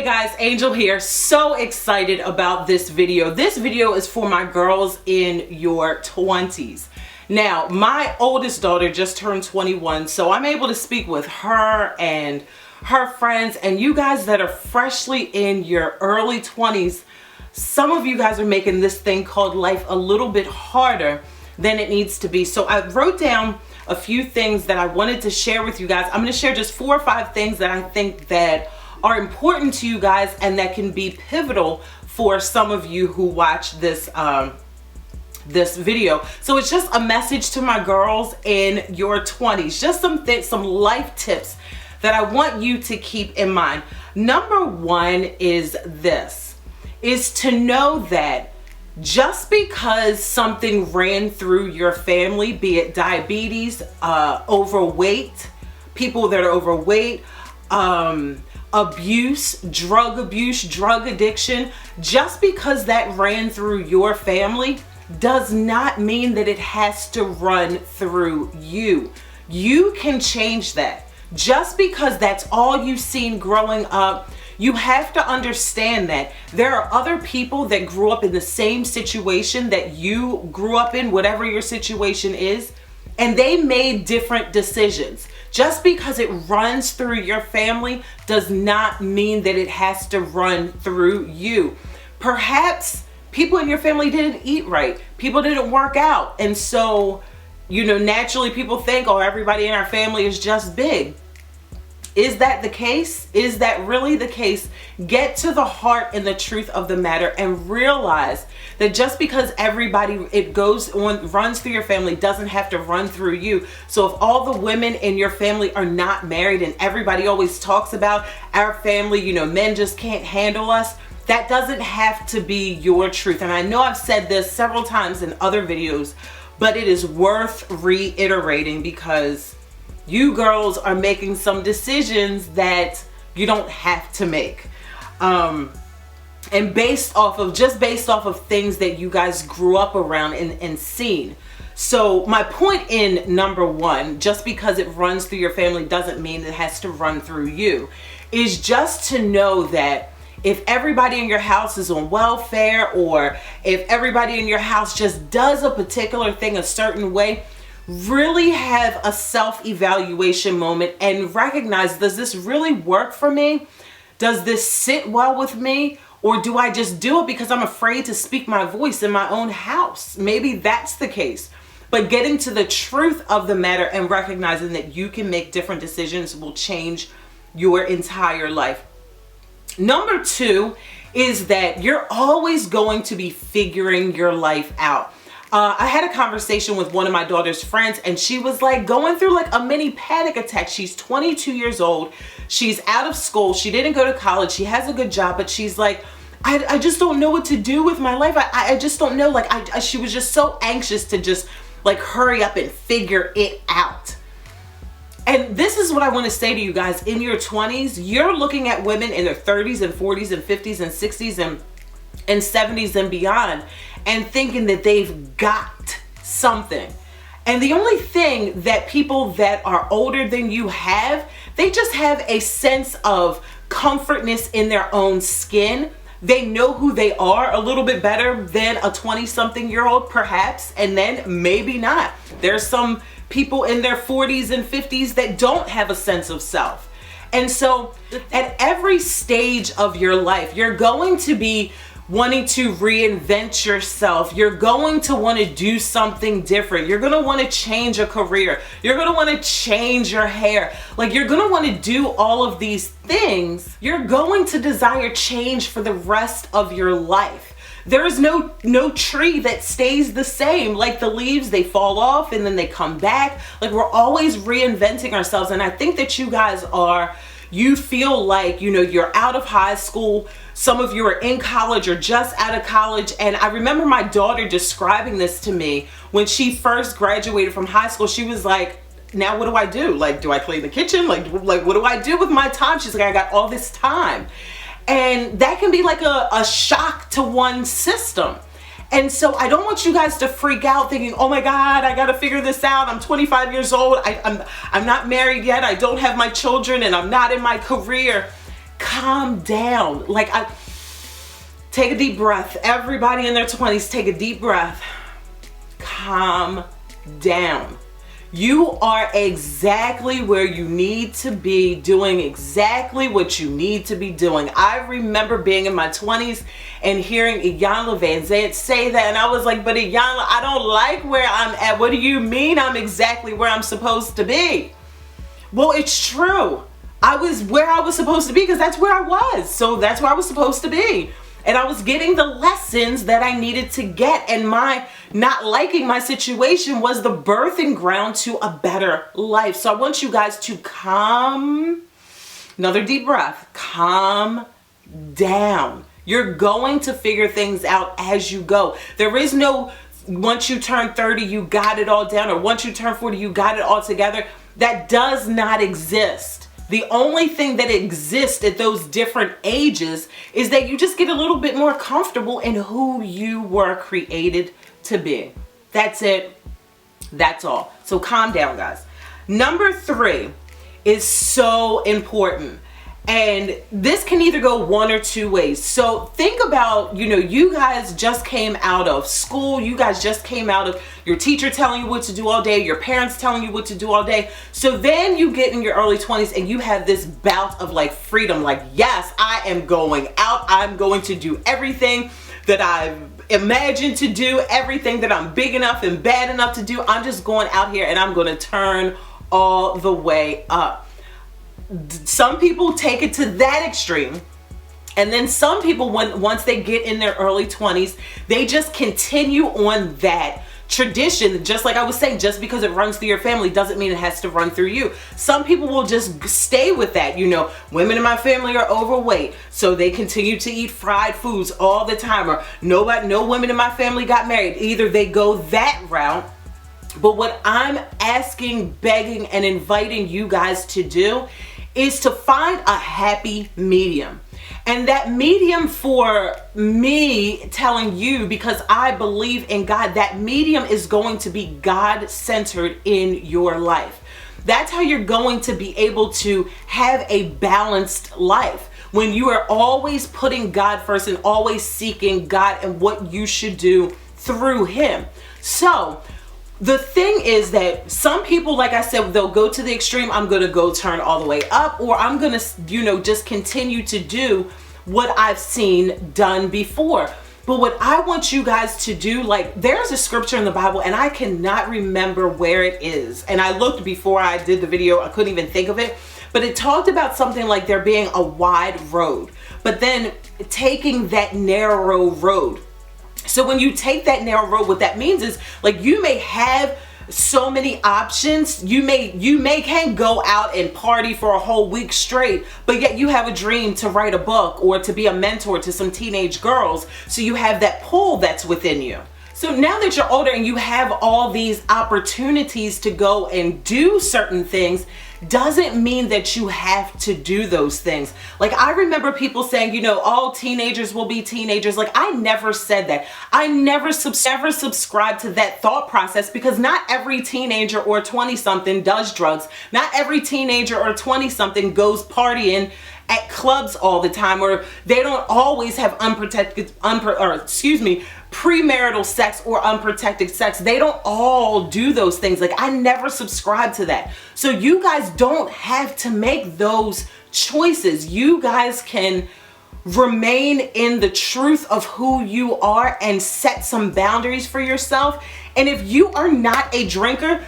guys, Angel here. So excited about this video. This video is for my girls in your 20s. Now, my oldest daughter just turned 21, so I'm able to speak with her and her friends, and you guys that are freshly in your early 20s, some of you guys are making this thing called life a little bit harder than it needs to be. So I wrote down a few things that I wanted to share with you guys. I'm going to share just 4 or 5 things that I think that are important to you guys and that can be pivotal for some of you who watch this this video. So it's just a message to my girls in your 20s, just some life tips that I want you to keep in mind. Number 1 is to know that just because something ran through your family, be it diabetes, overweight, people that are overweight, abuse, drug addiction, just because that ran through your family does not mean that it has to run through you. You can change that. Just because that's all you've seen growing up, you have to understand that there are other people that grew up in the same situation that you grew up in, whatever your situation is, and they made different decisions. Just because it runs through your family does not mean that it has to run through you. Perhaps people in your family didn't eat right. People didn't work out. And so, naturally people think, oh, everybody in our family is just big. Is that the case? Is that really the case? Get to the heart and the truth of the matter and realize that just because everybody runs through your family doesn't have to run through you. So if all the women in your family are not married and everybody always talks about our family, men just can't handle us, that doesn't have to be your truth. And I know I've said this several times in other videos, but it is worth reiterating because you girls are making some decisions that you don't have to make. And based off of things that you guys grew up around and seen. So my point in number 1, just because it runs through your family doesn't mean it has to run through you, is just to know that if everybody in your house is on welfare, or if everybody in your house just does a particular thing a certain way, really have a self-evaluation moment and recognize, does this really work for me? Does this sit well with me? Or do I just do it because I'm afraid to speak my voice in my own house? Maybe that's the case. But getting to the truth of the matter and recognizing that you can make different decisions will change your entire life. Number 2 is that you're always going to be figuring your life out. I had a conversation with one of my daughter's friends, and she was like going through like a mini panic attack. She's 22 years old. She's out of school. She didn't go to college. She has a good job, but she's like, I just don't know what to do with my life. I just don't know. She was just so anxious to just like hurry up and figure it out. And this is what I want to say to you guys. In your 20s, you're looking at women in their 30s and 40s and 50s and 60s and 70s and beyond and thinking that they've got something. And the only thing that people that are older than you have, they just have a sense of comfortness in their own skin. They know who they are a little bit better than a 20-something-year-old perhaps, and then maybe not. There's some people in their 40s and 50s that don't have a sense of self. And so at every stage of your life, you're going to be wanting to reinvent yourself. You're going to want to do something different. You're going to want to change a career. You're going to want to change your hair. Like, you're going to want to do all of these things. You're going to desire change for the rest of your life. There is no tree that stays the same. Like the leaves, they fall off and then they come back. Like, we're always reinventing ourselves. And I think that you guys you feel like, you're out of high school. Some of you are in college or just out of college. And I remember my daughter describing this to me when she first graduated from high school. She was like, now what do I do? Like, do I clean the kitchen? Like what do I do with my time? She's like, I got all this time. And that can be like a shock to one's system. And so I don't want you guys to freak out thinking, oh my God, I gotta figure this out. I'm 25 years old. I'm not married yet. I don't have my children and I'm not in my career. calm down. Take a deep breath. Everybody in their 20s, take a deep breath. Calm down. You are exactly where you need to be, doing exactly what you need to be doing. I remember being in my 20s and hearing Iyanla Vanzant say that, and I was like, but Iyanla, I don't like where I'm at. What do you mean I'm exactly where I'm supposed to be? Well, it's true. I was where I was supposed to be because that's where I was. So that's where I was supposed to be. And I was getting the lessons that I needed to get. And my not liking my situation was the birthing ground to a better life. So I want you guys to another deep breath, calm down. You're going to figure things out as you go. There is no, once you turn 30, you got it all down, or once you turn 40, you got it all together. That does not exist. The only thing that exists at those different ages is that you just get a little bit more comfortable in who you were created to be. That's it. That's all. So calm down, guys. Number 3 is so important. And this can either go one or two ways. So think about, you guys just came out of school. You guys just came out of your teacher telling you what to do all day, your parents telling you what to do all day. So then you get in your early 20s and you have this bout of freedom. Yes, I am going out. I'm going to do everything that I've imagined to do, everything that I'm big enough and bad enough to do. I'm just going out here and I'm going to turn all the way up. Some people take it to that extreme, and then some people, once they get in their early 20s, they just continue on that tradition. Just like I was saying, just because it runs through your family doesn't mean it has to run through you. Some people will just stay with that. Women in my family are overweight, so they continue to eat fried foods all the time, or no women in my family got married. Either they go that route. But what I'm asking, begging, and inviting you guys to do is to find a happy medium. And that medium, for me telling you, because I believe in God, that medium is going to be God-centered in your life. That's how you're going to be able to have a balanced life. When you are always putting God first and always seeking God and what you should do through Him. So the thing is that some people, like I said, they'll go to the extreme. I'm going to go turn all the way up, or I'm going to, just continue to do what I've seen done before. But what I want you guys to do, there's a scripture in the Bible and I cannot remember where it is. And I looked before I did the video. I couldn't even think of it. But it talked about something like there being a wide road, but then taking that narrow road. So when you take that narrow road, what that means is you may have so many options. You can go out and party for a whole week straight, but yet you have a dream to write a book or to be a mentor to some teenage girls. So you have that pull that's within you. So now that you're older and you have all these opportunities to go and do certain things, doesn't mean that you have to do those things. I remember people saying, all teenagers will be teenagers. I never said that. I never subscribed to that thought process, because not every teenager or 20-something does drugs. Not every teenager or 20-something goes partying at clubs all the time, or they don't always have premarital sex or unprotected sex. They don't all do those things. I never subscribed to that. So you guys don't have to make those choices. You guys can remain in the truth of who you are and set some boundaries for yourself. And if you are not a drinker,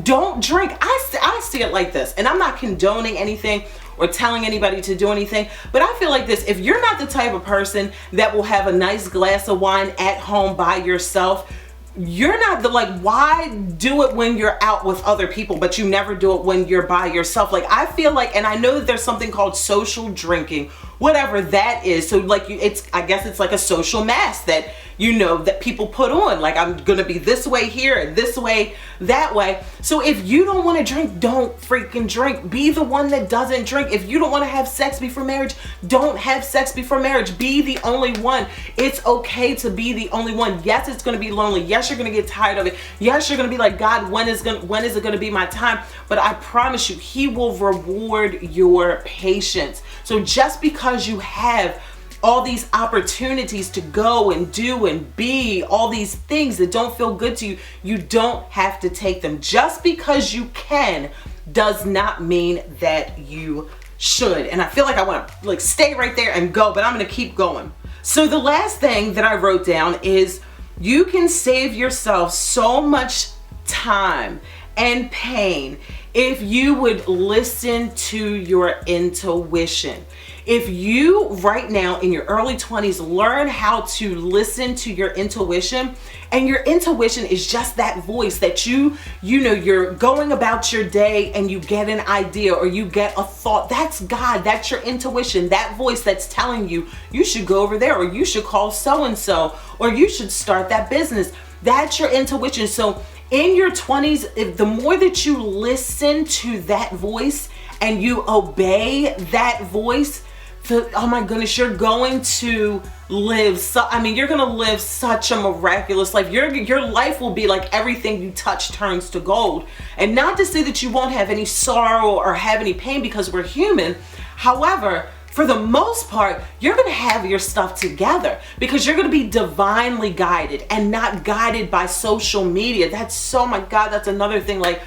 don't drink. I see it like this, and I'm not condoning anything or telling anybody to do anything, but I feel like this: if you're not the type of person that will have a nice glass of wine at home by yourself, you're not why do it when you're out with other people, but you never do it when you're by yourself? I feel and I know that there's something called social drinking, whatever that is. So I guess it's like a social mask that, that people put on. I'm gonna be this way here and this way that way. So if you don't want to drink, don't freaking drink. Be the one that doesn't drink. If you don't want to have sex before marriage, don't have sex before marriage. Be the only one. It's okay to be the only one. Yes, it's gonna be lonely. Yes, you're gonna get tired of it. Yes, you're gonna be like, God, when is it gonna be my time? But I promise you, He will reward your patience. So just because you have all these opportunities to go and do and be all these things that don't feel good to you, you don't have to take them. Just because you can does not mean that you should. And I feel like I want to like stay right there and go, but I'm going to keep going. So the last thing that I wrote down is you can save yourself so much time and pain if you would listen to your intuition. If you right now in your early 20s learn how to listen to your intuition, and your intuition is just that voice that you know you're going about your day and you get an idea or you get a thought. That's God, that's your intuition, that voice that's telling you you should go over there, or you should call so and so, or you should start that business. That's your intuition. So in your 20s, if the more that you listen to that voice and you obey that voice, oh my goodness, you're going to live you're going to live such a miraculous life. Your life will be like everything you touch turns to gold. And not to say that you won't have any sorrow or have any pain, because we're human. However, for the most part, you're going to have your stuff together because you're going to be divinely guided and not guided by social media. Oh my God, that's another thing. Like,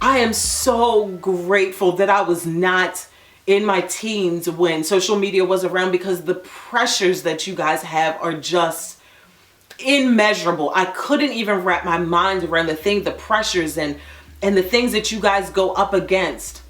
I am so grateful that I was not in my teens when social media was around, because the pressures that you guys have are just immeasurable. I couldn't even wrap my mind around the pressures and the things that you guys go up against.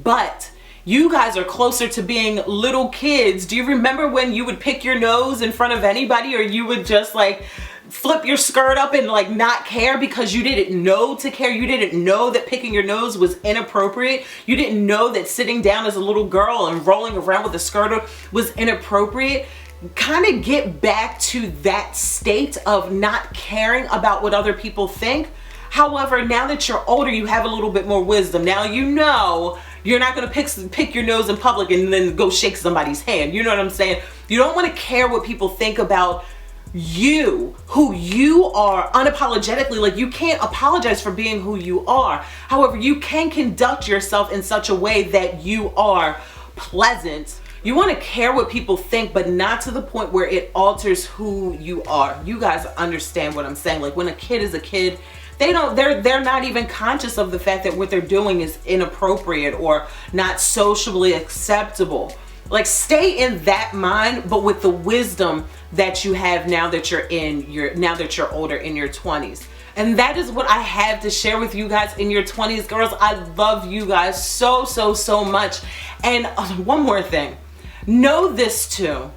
But you guys are closer to being little kids. Do you remember when you would pick your nose in front of anybody, or you would just like flip your skirt up and like not care because you didn't know to care? You didn't know that picking your nose was inappropriate. You didn't know that sitting down as a little girl and rolling around with a skirt was inappropriate. Kind of get back to that state of not caring about what other people think. However, now that you're older, you have a little bit more wisdom. Now you know you're not going to pick your nose in public and then go shake somebody's hand. You know what I'm saying? You don't want to care what people think about you, who you are, unapologetically. Like, you can't apologize for being who you are. However, you can conduct yourself in such a way that you are pleasant. You want to care what people think, but not to the point where it alters who you are. You guys understand what I'm saying? Like, when a kid is a kid, they're not even conscious of the fact that what they're doing is inappropriate or not socially acceptable. Like, stay in that mind, but with the wisdom that you have now that you're older, in your 20s. And that is what I have to share with you guys in your 20s. Girls, I love you guys so, so, so much. And one more thing. Know this too.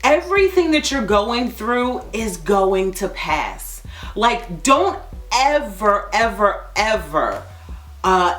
Everything that you're going through is going to pass. Like, don't ever, ever, ever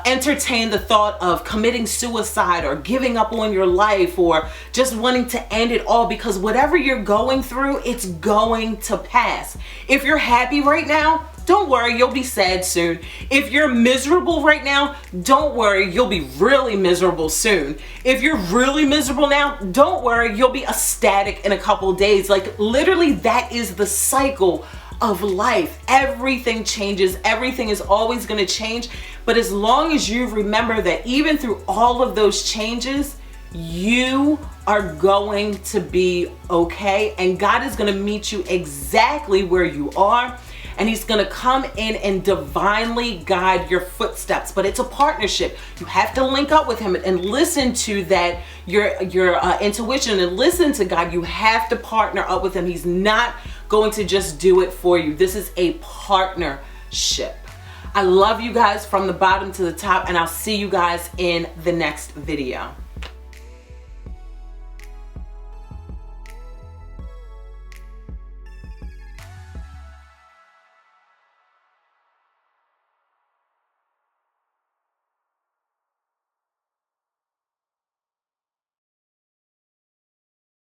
entertain the thought of committing suicide or giving up on your life or just wanting to end it all, because whatever you're going through, it's going to pass. If you're happy right now, don't worry, you'll be sad soon. If you're miserable right now, don't worry, you'll be really miserable soon. If you're really miserable now, don't worry, you'll be ecstatic in a couple days. Like, literally, that is the cycle of life. Everything changes. Everything is always going to change. But as long as you remember that even through all of those changes, you are going to be okay. And God is going to meet you exactly where you are. And he's going to come in and divinely guide your footsteps. But it's a partnership. You have to link up with him and listen to that, your intuition, and listen to God. You have to partner up with him. He's not going to just do it for you. This is a partnership. I love you guys from the bottom to the top, and I'll see you guys in the next video.